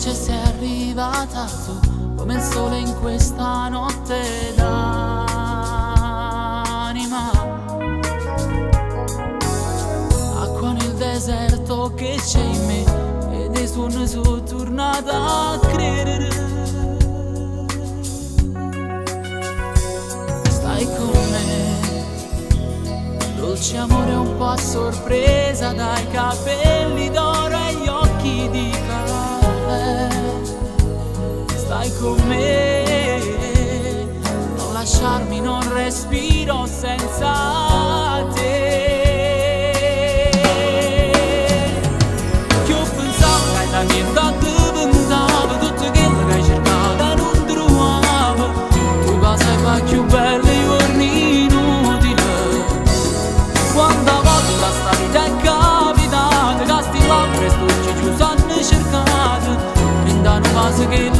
invece sei arrivata tu, come il sole in questa notte d'anima. Acqua nel deserto che c'è in me, ed è suono sono tornata a credere. Stai con me, dolce amore un po' a sorpresa, dai capelli d'oro e gli occhi di caffè. Stai con me, non lasciarmi, non respiro senza te. Che ho pensato che da niente diventava tutto quello che hai cercato e non trovavo. Tu cosa fai più bello i giorni inutili, quando a volte la storia è capitata che sti labbra e stucci giù hanno cercato, prendano base che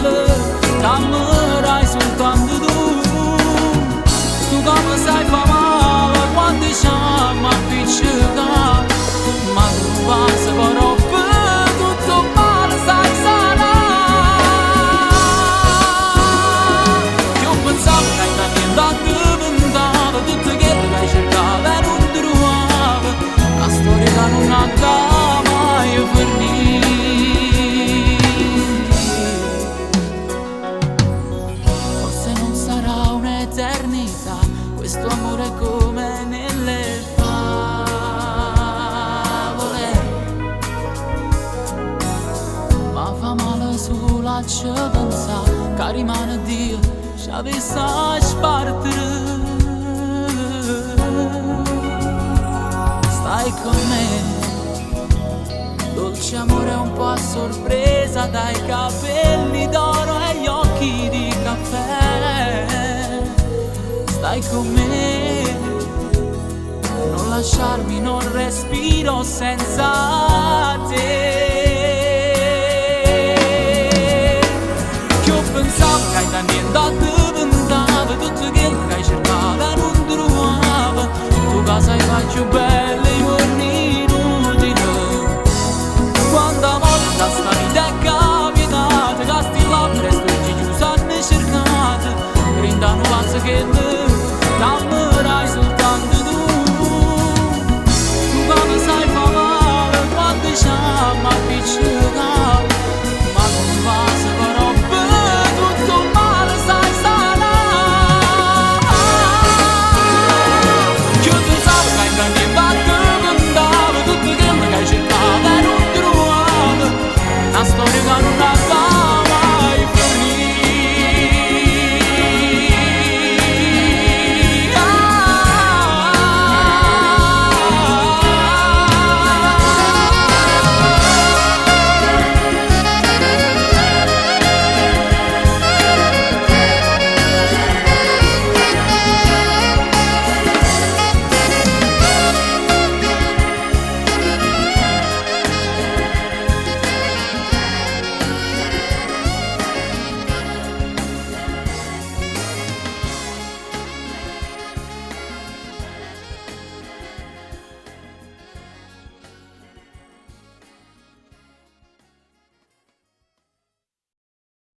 t'amerai soltanto tu. Tu come sai fa male quando siamo appiccicati, ma tu passa però per tutto male sai sarà. Che ho pensato che da niente diventava tutto quello che hai cercato e non trovavo, la storia che non andava mai a finire. Eternità, questo amore come nelle favole, ma fa male sulla ci pensa che rimane Dio ci avesse a spartere. Stai con me, dolce amore un po' a sorpresa, dai capelli d'oro e gli occhi di caffè. Stai con me, non lasciarmi, non respiro senza